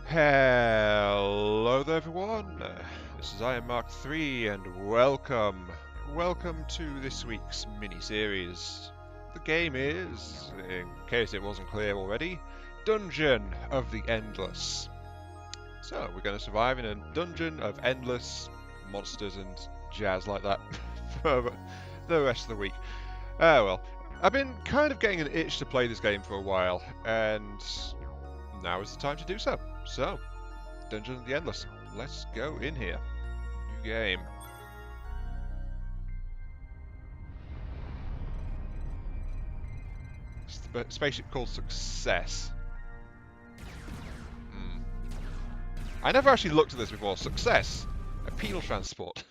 Hello there everyone, this is Iron Mark 3 and welcome to this week's mini-series. The game is, in case it wasn't clear already, Dungeon of the Endless. So we're going to survive in a dungeon of endless monsters and jazz like that for the rest of the week. Well, I've been kind of getting an itch to play this game for a while, and now is the time to do so. So, Dungeon of the Endless. Let's go in here. New game. Spaceship called Success. I never actually looked at this before. Success. A penal transport.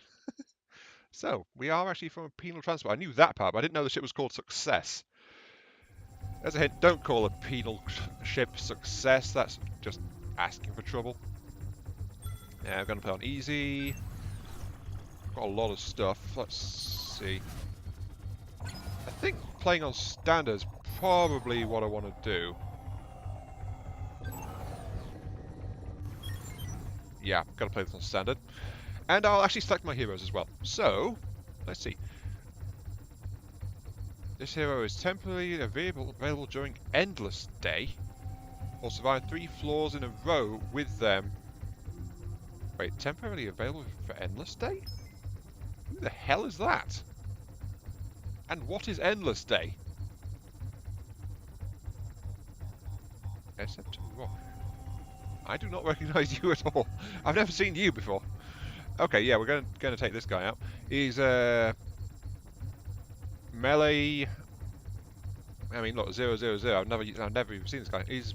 So, we are actually from a penal transport. I knew that part, but I didn't know the ship was called Success. As a hint, don't call a penal ship Success. That's just asking for trouble. Yeah, I'm going to play on easy. Got a lot of stuff. Let's see. I think playing on standard is probably what I want to do. Yeah, got to play this on standard. And I'll actually select my heroes as well. So, let's see. This hero is temporarily available during Endless Day, or survive 3 floors in a row with them. Wait, temporarily available for Endless Day? Who the hell is that? And what is Endless Day? Except Rock. I do not recognise you at all. I've never seen you before. Okay, yeah, we're going to take this guy out. He's melee. I mean, look, 000. I've never even seen this guy. He's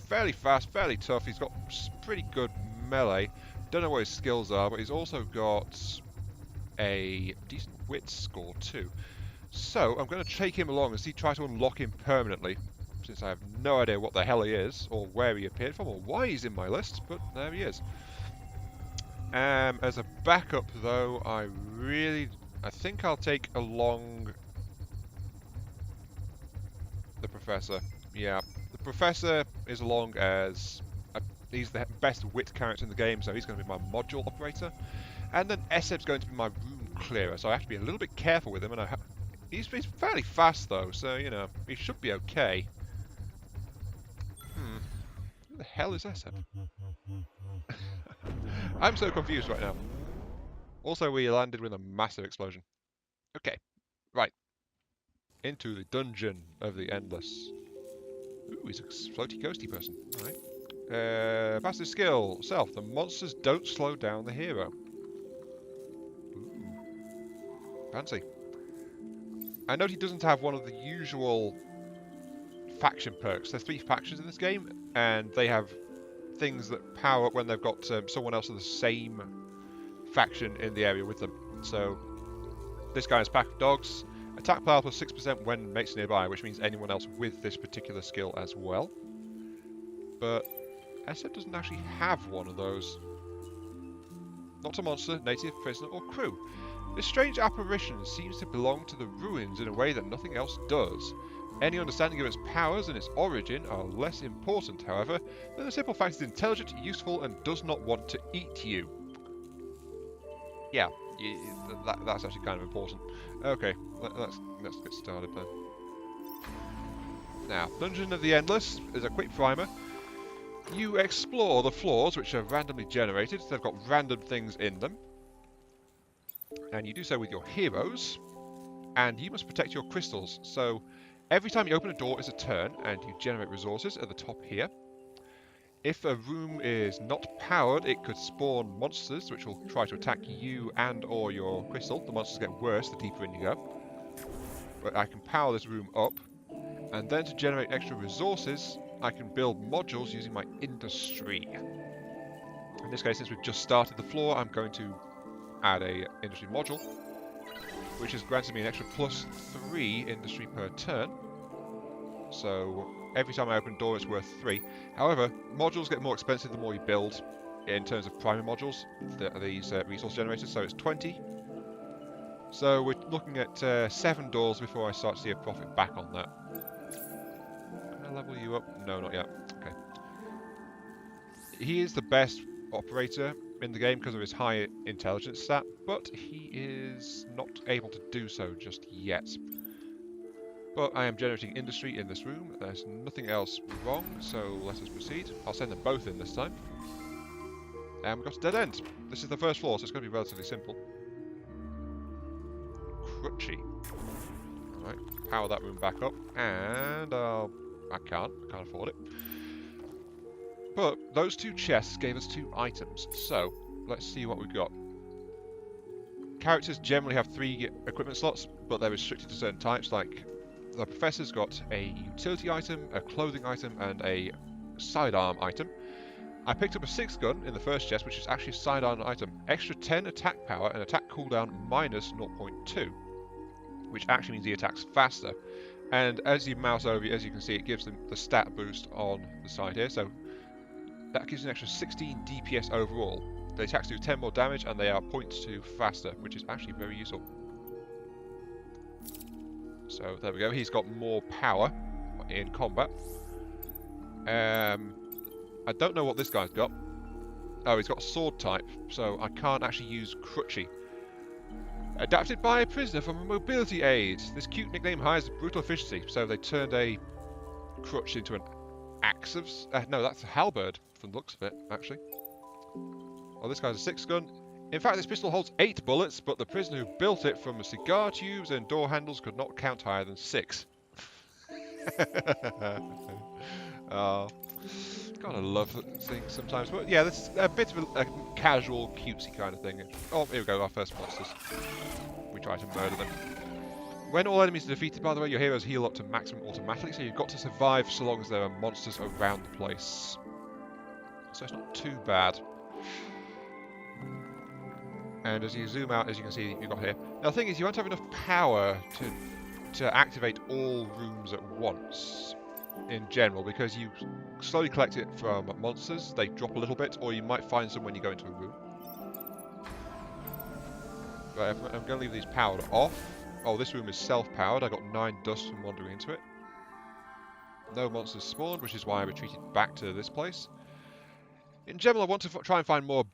fairly fast, fairly tough. He's got pretty good melee. Don't know what his skills are, but he's also got a decent wit score too. So I'm going to take him along and try to unlock him permanently, since I have no idea what the hell he is, or where he appeared from, or why he's in my list, but there he is. As a backup though, I think I'll take along the Professor. Yeah, the Professor is along as he's the best wit character in the game, so he's going to be my module operator. And then Esseb's going to be my room clearer, so I have to be a little bit careful with him. And he's fairly fast though, so you know he should be okay. Who the hell is Esseb? I'm so confused right now. Also, we landed with a massive explosion. Okay, right. Into the Dungeon of the Endless. Ooh, he's a floaty coasty person. Alright. Passive skill. Self. The monsters don't slow down the hero. Ooh. Fancy. I note he doesn't have one of the usual faction perks. There's 3 factions in this game, and they have things that power up when they've got someone else of the same faction in the area with them. So this guy has pack of dogs. Attack power plus 6% when mates nearby, which means anyone else with this particular skill as well. But Esseb doesn't actually have one of those. Not a monster, native, prisoner, or crew. This strange apparition seems to belong to the ruins in a way that nothing else does. Any understanding of its powers and its origin are less important, however, than the simple fact it's intelligent, useful, and does not want to eat you. Yeah, that's actually kind of important. Okay, let's get started then. Now, Dungeon of the Endless is a quick primer. You explore the floors, which are randomly generated. They've got random things in them. And you do so with your heroes. And you must protect your crystals. So, every time you open a door is a turn, and you generate resources at the top here. If a room is not powered, it could spawn monsters, which will try to attack you and or your crystal. The monsters get worse the deeper in you go. But I can power this room up. And then to generate extra resources, I can build modules using my industry. In this case, since we've just started the floor, I'm going to add a industry module, which has granted me an extra +3 industry per turn. So every time I open a door, it's worth 3. However, modules get more expensive the more you build in terms of primary modules, these resource generators, so it's 20. So we're looking at 7 doors before I start to see a profit back on that. Can I level you up? No, not yet. Okay. He is the best operator in the game because of his high intelligence stat, but he is not able to do so just yet. But I am generating industry in this room. There's nothing else wrong, so let us proceed. I'll send them both in this time. And we've got a dead end. This is the first floor, so it's going to be relatively simple. Crutchy. Alright, power that room back up, and I can't afford it. But those two chests gave us 2 items, so let's see what we've got. Characters generally have 3 equipment slots, but they're restricted to certain types, like the Professor's got a utility item, a clothing item, and a sidearm item. I picked up a 6 gun in the first chest, which is actually a sidearm item. Extra 10 attack power and attack cooldown minus 0.2, which actually means he attacks faster. And as you mouse over, as you can see, it gives them the stat boost on the side here, so that gives an extra 16 DPS overall. The attacks do 10 more damage and they are 0.2 faster, which is actually very useful. So there we go, he's got more power in combat. I don't know what this guy's got. Oh, he's got sword type, so I can't actually use Crutchy. Adapted by a prisoner from a mobility aid. This cute nickname hides brutal efficiency, so they turned a crutch into an axe of... no, that's a halberd from the looks of it, actually. Oh, this guy's a 6 gun. In fact, this pistol holds 8 bullets, but the prisoner who built it from cigar tubes and door handles could not count higher than 6. Oh, gotta love things sometimes. But yeah, this is a bit of a casual, cutesy kind of thing. Oh, here we go, our first monsters. We try to murder them. When all enemies are defeated, by the way, your heroes heal up to maximum automatically, so you've got to survive so long as there are monsters around the place. So it's not too bad. And as you zoom out, as you can see, you've got here. Now the thing is, you won't have enough power to activate all rooms at once, in general, because you slowly collect it from monsters. They drop a little bit, or you might find some when you go into a room. Right, I'm going to leave these powered off. Oh, this room is self-powered. I got 9 dust from wandering into it. No monsters spawned, which is why I retreated back to this place. In general, I want to try and find more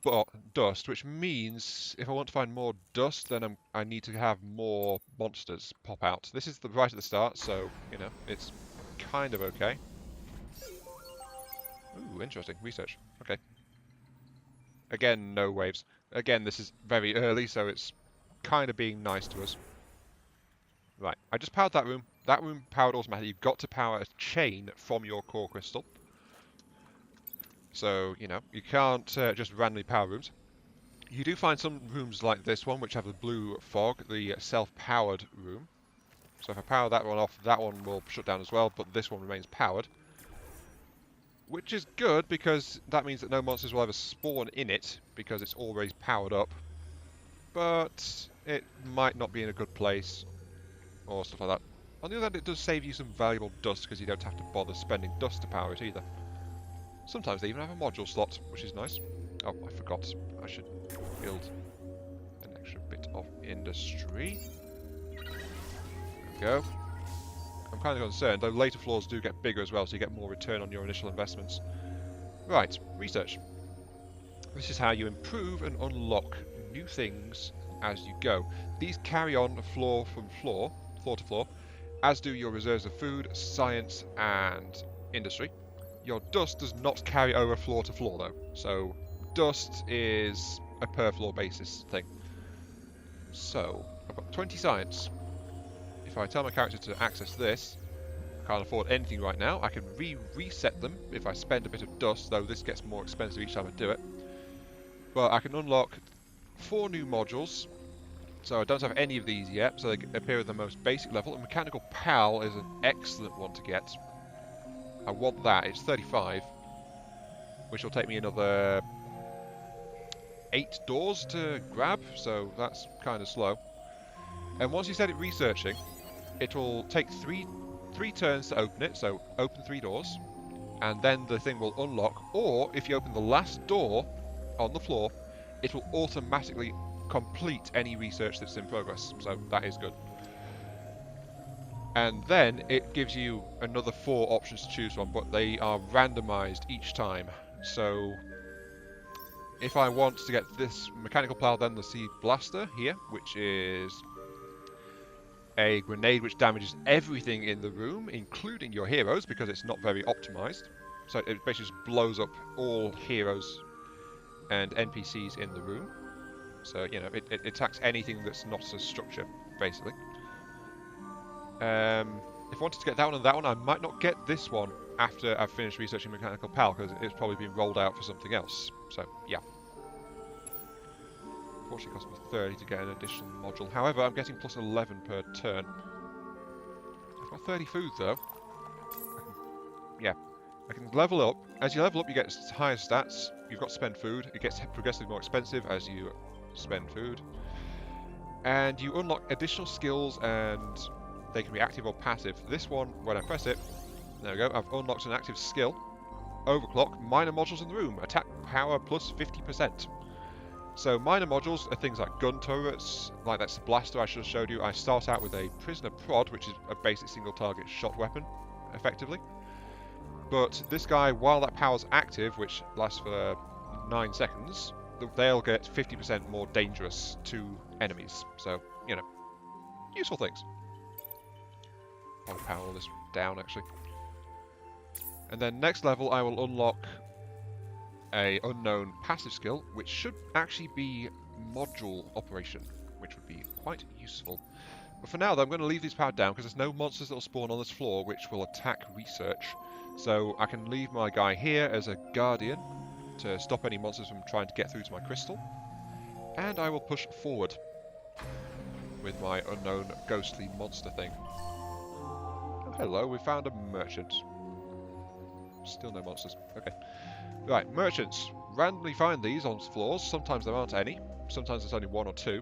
dust, which means if I want to find more dust, then I need to have more monsters pop out. This is right at the start, so, you know, it's kind of okay. Ooh, interesting. Research. Okay. Again, no waves. Again, this is very early, so it's kind of being nice to us. Right, I just powered that room. That room powered automatically. You've got to power a chain from your core crystal. So, you know, you can't just randomly power rooms. You do find some rooms like this one, which have the blue fog, the self-powered room. So if I power that one off, that one will shut down as well, but this one remains powered. Which is good, because that means that no monsters will ever spawn in it, because it's always powered up. But it might not be in a good place, or stuff like that. On the other hand, it does save you some valuable dust, because you don't have to bother spending dust to power it either. Sometimes they even have a module slot, which is nice. Oh, I forgot. I should build an extra bit of industry. There we go. I'm kind of concerned, though later floors do get bigger as well, so you get more return on your initial investments. Right, research. This is how you improve and unlock new things as you go. These carry on floor to floor, as do your reserves of food, science, and industry. Your dust does not carry over floor to floor, though. So, dust is a per floor basis thing. So, I've got 20 science. If I tell my character to access this, I can't afford anything right now. I can reset them if I spend a bit of dust, though this gets more expensive each time I do it. But I can unlock 4 new modules. So I don't have any of these yet, so they appear at the most basic level. And Mechanical Pal is an excellent one to get. I want that. It's 35, which will take me another 8 doors to grab, so that's kind of slow. And once you set it researching, it will take three turns to open it, so open 3 doors, and then the thing will unlock, or if you open the last door on the floor, it will automatically complete any research that's in progress, so that is good. And then it gives you another 4 options to choose from, but they are randomized each time. So if I want to get this mechanical plow, then the seed blaster here, which is a grenade which damages everything in the room, including your heroes, because it's not very optimized. So it basically just blows up all heroes and NPCs in the room. So, you know, it attacks anything that's not a structure, basically. If I wanted to get that one and that one, I might not get this one after I've finished researching Mechanical Pal, because it's probably been rolled out for something else. So, yeah. Unfortunately, it cost me 30 to get an additional module. However, I'm getting plus 11 per turn. I've got 30 food, though. I can level up. As you level up, you get higher stats. You've got to spend food. It gets progressively more expensive as you spend food. And you unlock additional skills, and they can be active or passive. This one, when I press it, there we go, I've unlocked an active skill. Overclock, minor modules in the room. Attack power plus 50%. So minor modules are things like gun turrets, like that's the blaster I should have showed you. I start out with a prisoner prod, which is a basic single target shot weapon, effectively. But this guy, while that power's active, which lasts for 9 seconds, they'll get 50% more dangerous to enemies. So, you know, useful things. I'll power all this down, actually. And then next level, I will unlock a unknown passive skill, which should actually be module operation, which would be quite useful. But for now, though, I'm going to leave these powered down because there's no monsters that will spawn on this floor which will attack research. So I can leave my guy here as a guardian to stop any monsters from trying to get through to my crystal. And I will push forward with my unknown ghostly monster thing. Oh, hello, we found a merchant. Still no monsters. Okay. Right, merchants. Randomly find these on floors. Sometimes there aren't any. Sometimes there's only 1 or 2.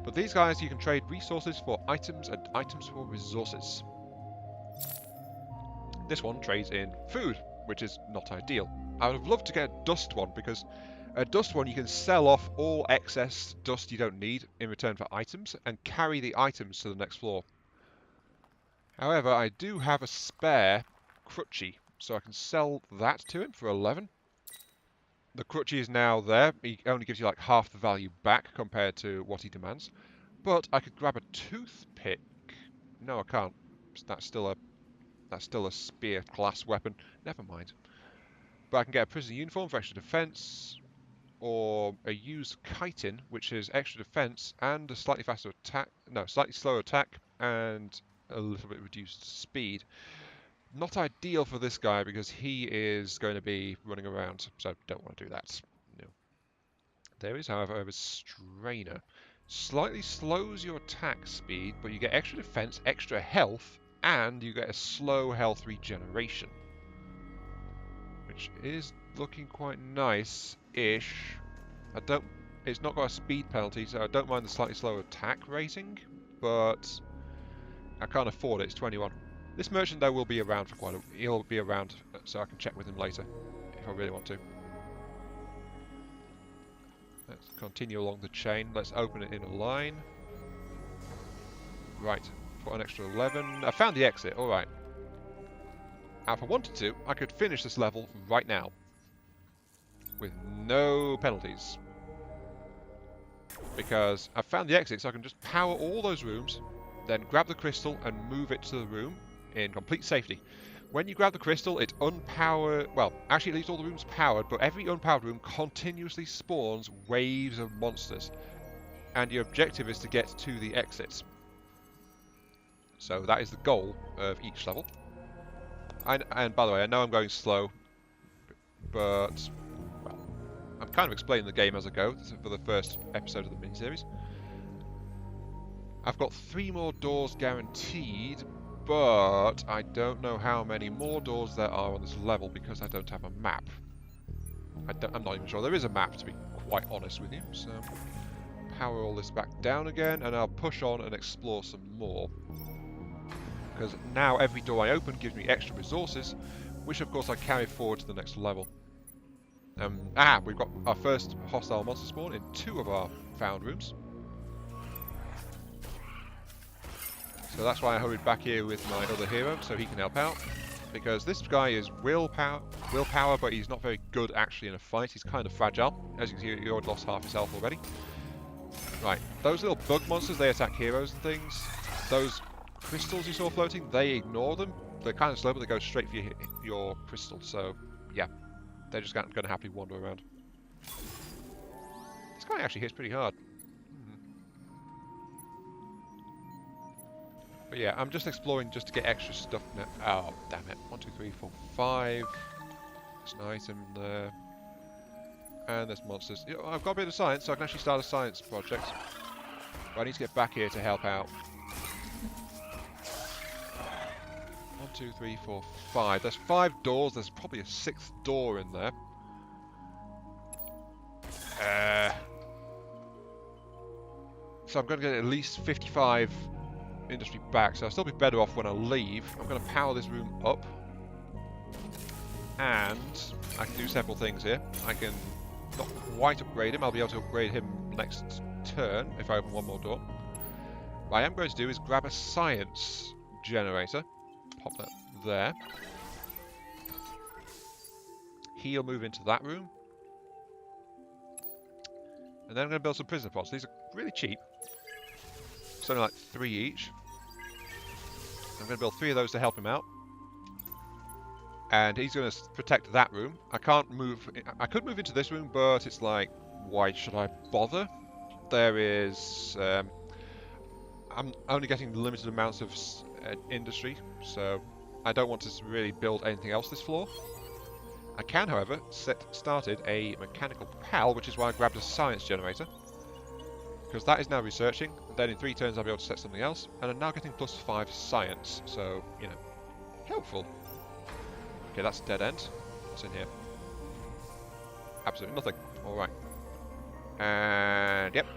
But these guys, you can trade resources for items and items for resources. This one trades in food, which is not ideal. I would have loved to get a dust one, because a dust one you can sell off all excess dust you don't need in return for items, and carry the items to the next floor. However, I do have a spare crutchy, so I can sell that to him for 11. The crutchy is now there. He only gives you like half the value back compared to what he demands. But I could grab a toothpick. No, I can't. That's still a spear class weapon. Never mind. But I can get a prisoner uniform for extra defense, or a used chitin, which is extra defense and a slightly faster attack. No, slightly slower attack and a little bit reduced speed. Not ideal for this guy because he is going to be running around, so don't want to do that. No. There is, however, a strainer. Slightly slows your attack speed, but you get extra defense, extra health, and you get a slow health regeneration. Which is looking quite nice-ish. It's not got a speed penalty, so I don't mind the slightly slower attack rating, but I can't afford it, it's 21. This merchant, though, will be around for quite a... He'll be around, so I can check with him later, if I really want to. Let's continue along the chain. Let's open it in a line. Right, put an extra 11. I found the exit, alright. Now, if I wanted to, I could finish this level right now. With no penalties. Because I've found the exit, so I can just power all those rooms, then grab the crystal and move it to the room in complete safety. When you grab the crystal, it well, actually it leaves all the rooms powered, but every unpowered room continuously spawns waves of monsters. And your objective is to get to the exits. So that is the goal of each level. And by the way, I know I'm going slow, but well, I'm kind of explaining the game as I go for the first episode of the miniseries. I've got 3 more doors guaranteed, but I don't know how many more doors there are on this level because I don't have a map. I'm not even sure there is a map, to be quite honest with you. So power all this back down again, and I'll push on and explore some more. Because now every door I open gives me extra resources, which of course I carry forward to the next level. We've got our first hostile monster spawn in 2 of our found rooms. So that's why I hurried back here with my other hero, so he can help out. because this guy is willpower, but he's not very good actually in a fight. He's kind of fragile. As you can see, you already lost half his health already. Right, those little bug monsters, they attack heroes and things. Those crystals you saw floating, they ignore them. They're kind of slow, but they go straight for your crystal. So, yeah, they're just going to happily wander around. This guy actually hits pretty hard. But yeah, I'm just exploring just to get extra stuff now. Oh, damn it. 1, 2, 3, 4, 5. There's an item there. And there's monsters. You know, I've got a bit of science, so I can actually start a science project. But I need to get back here to help out. 1, 2, 3, 4, 5. There's 5 doors. There's probably a 6th door in there. So I'm going to get at least 55 industry back, so I'll still be better off when I leave. I'm going to power this room up. And I can do several things here. I can not quite upgrade him. I'll be able to upgrade him next turn if I open one more door. What I am going to do is grab a science generator. Pop that there. He'll move into that room. And then I'm going to build some prisoner pods. These are really cheap. It's only like 3 each. I'm going to build 3 of those to help him out. And he's going to protect that room. I can't move... I could move into this room, but it's like, why should I bother? There is... I'm only getting limited amounts of industry, so I don't want to really build anything else this floor. I can, however, started a mechanical pal, which is why I grabbed a science generator. Because that is now researching, and then in 3 turns I'll be able to set something else, and I'm now getting +5 science, so, you know, helpful. Okay, that's a dead end. What's in here? Absolutely nothing. Alright. And, yep.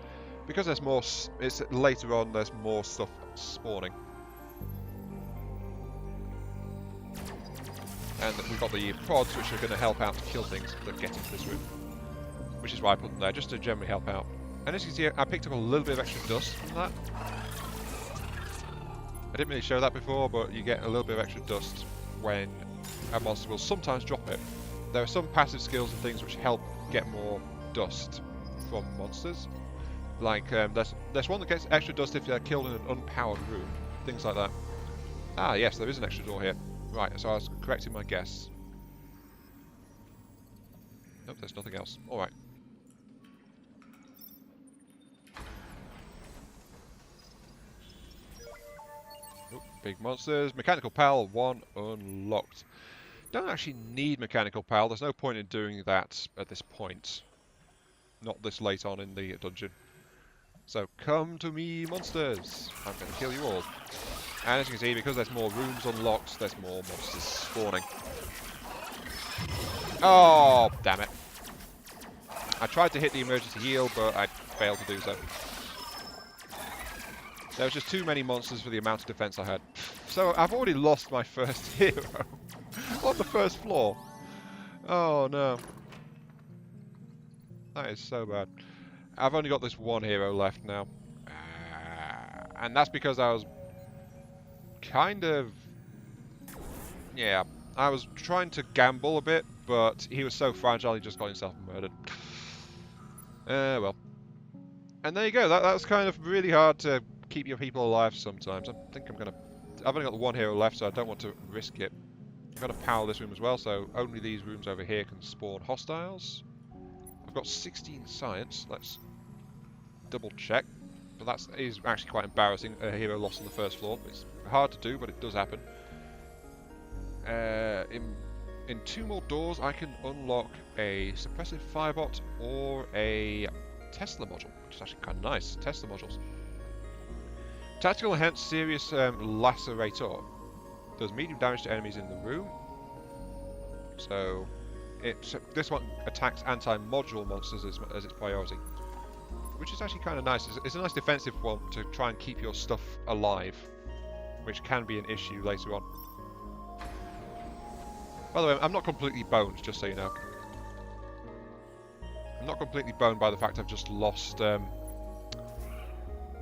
Because there's more, it's later on, there's more stuff spawning. And we've got the prods, which are going to help out to kill things that get into this room. Which is why I put them there, just to generally help out. And as you can see, I picked up a little bit of extra dust from that. I didn't really show that before, but you get a little bit of extra dust when a monster will sometimes drop it. There are some passive skills and things which help get more dust from monsters. Like, there's one that gets extra dust if they're killed in an unpowered room. Things like that. Ah, yes, there is an extra door here. Right, so I was correcting my guess. Nope, there's nothing else. Alright. Big monsters. Mechanical Pal 1 unlocked. Don't actually need Mechanical Pal. There's no point in doing that at this point. Not this late on in the dungeon. So come to me, monsters. I'm going to kill you all. And as you can see, because there's more rooms unlocked, there's more monsters spawning. Oh, damn it. I tried to hit the emergency heal, but I failed to do so. There was just too many monsters for the amount of defense I had. So I've already lost my first hero on the first floor. Oh no. That is so bad. I've only got this one hero left now. And that's because I was kind of... Yeah, I was trying to gamble a bit, but he was so fragile he just got himself murdered. Well. And there you go. That's kind of really hard to keep your people alive sometimes. I think I'm gonna... I've only got the one hero left, so I don't want to risk it. I've got to power this room as well, so only these rooms over here can spawn hostiles. I've got 16 science. Let's double check. But that is actually quite embarrassing. A hero lost on the first floor. It's hard to do, but it does happen. In 2 more doors, I can unlock a suppressive firebot or a Tesla module, which is actually kind of nice. Tesla modules. Tactical hence serious lacerator. Does medium damage to enemies in the room. So this one attacks anti-module monsters as its priority, which is actually kind of nice. It's a nice defensive one to try and keep your stuff alive, which can be an issue later on. By the way, I'm not completely boned, just so you know. I'm not completely boned by the fact I've just lost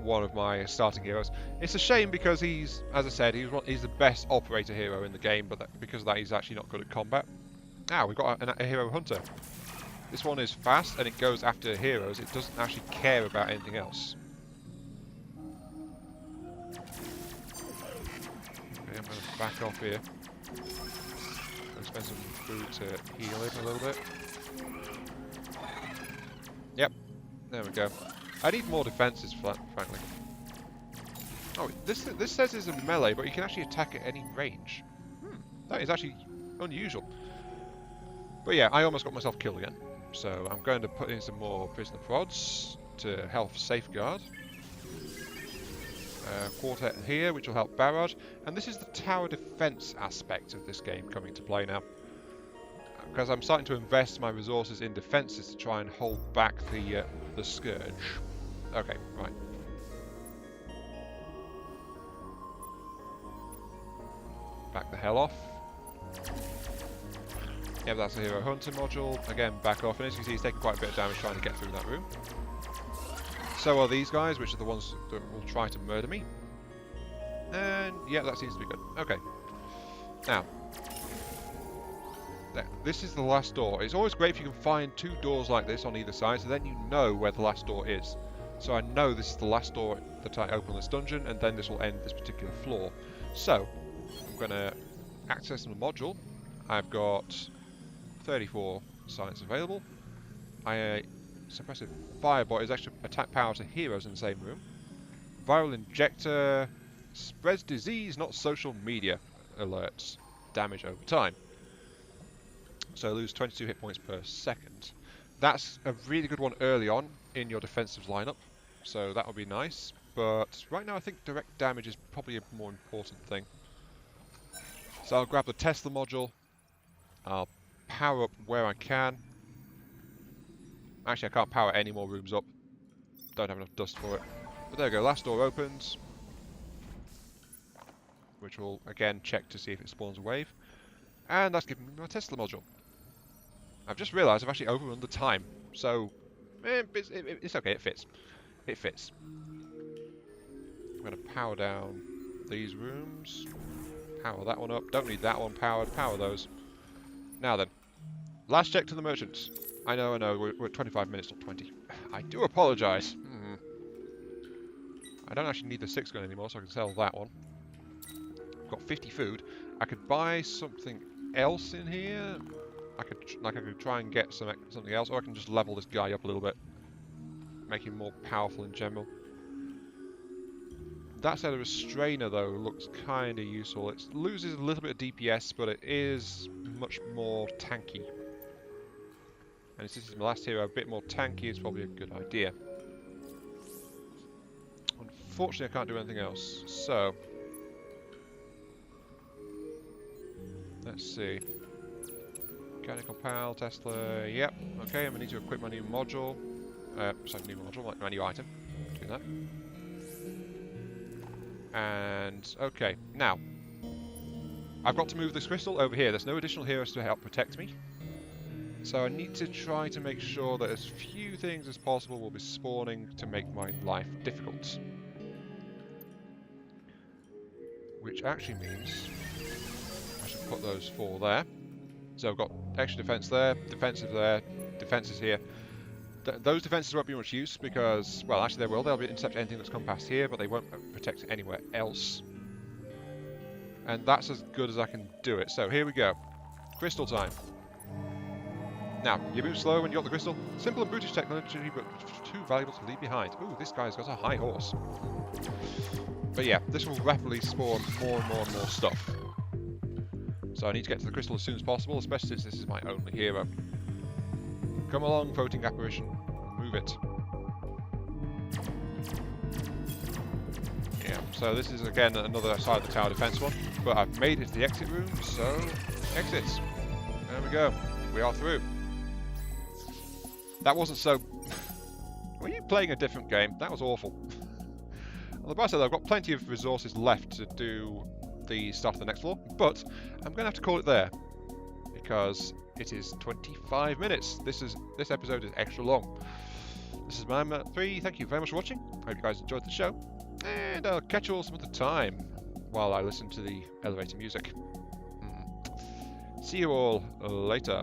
one of my starting heroes. It's a shame because he's, as I said, he's the best operator hero in the game, but because of that he's actually not good at combat. Now we've got a hero hunter. This one is fast and it goes after heroes. It doesn't actually care about anything else. Okay, I'm going to back off here. I'll spend some food to heal him a little bit. Yep, there we go. I need more defenses, frankly. Oh, this says it's a melee, but you can actually attack at any range. That is actually unusual. But yeah, I almost got myself killed again. So I'm going to put in some more prisoner prods to help safeguard. Quartet here, which will help barrage. And this is the tower defense aspect of this game coming to play now. Because I'm starting to invest my resources in defenses to try and hold back the scourge. Okay, right. Back the hell off. Yeah, that's the hero hunter module. Again, back off. And as you can see, he's taking quite a bit of damage trying to get through that room. So are these guys, which are the ones that will try to murder me. And yeah, that seems to be good. Okay. Now, this is the last door. It's always great if you can find 2 doors like this on either side, so then you know where the last door is. So I know this is the last door that I open this dungeon, and then this will end this particular floor. So, I'm going to access the module. I've got 34 science available. Suppressive Firebot is extra attack power to heroes in the same room. Viral Injector spreads disease, not social media alerts. Damage over time. So lose 22 hit points per second. That's a really good one early on in your defensive lineup, so that would be nice. But right now I think direct damage is probably a more important thing. So I'll grab the Tesla module. I'll power up where I can. Actually, I can't power any more rooms up. Don't have enough dust for it. But there we go, last door opens. Which will, again, check to see if it spawns a wave. And that's giving me my Tesla module. I've just realised I've actually overrun the time. So, it's okay, it fits. It fits. I'm going to power down these rooms. Power that one up. Don't need that one powered. Power those. Now then. Last check to the merchants. I know, we're at 25 minutes, not 20. I do apologise. I don't actually need the 6 gun anymore, so I can sell that one. I've got 50 food. I could buy something else in here. I could try and get something else, or I can just level this guy up a little bit. Make him more powerful in general. That said, a restrainer though looks kind of useful. It loses a little bit of DPS, but it is much more tanky. And since it's my last hero, a bit more tanky is probably a good idea. Unfortunately, I can't do anything else. So, let's see. Mechanical pal, Tesla, yep. Okay, I'm going to need to equip my new module. Sorry, new module, my new item. Do that. And, okay, now. I've got to move this crystal over here. There's no additional heroes to help protect me. So I need to try to make sure that as few things as possible will be spawning to make my life difficult. Which actually means I should put those 4 there. So I've got extra defense there, defenses here. Those defenses won't be much use because, well, actually they will. They'll intercept anything that's come past here, but they won't protect anywhere else. And that's as good as I can do it. So here we go. Crystal time. Now, you move slow when you got the crystal. Simple and brutish technology, but too valuable to leave behind. Ooh, this guy's got a high horse. But yeah, this will rapidly spawn more and more and more stuff. So I need to get to the crystal as soon as possible, especially since this is my only hero. Come along, floating apparition. Move it. Yeah, so this is again another side of the tower defense one. But I've made it to the exit room, so exits. There we go. We are through. That wasn't so... Were you playing a different game? That was awful. On the bright side, I've got plenty of resources left to do the start of the next floor, but I'm going to have to call it there because it is 25 minutes. This episode is extra long. This is Man3. Thank you very much for watching. Hope you guys enjoyed the show. And I'll catch you all some other time while I listen to the elevator music. See you all later.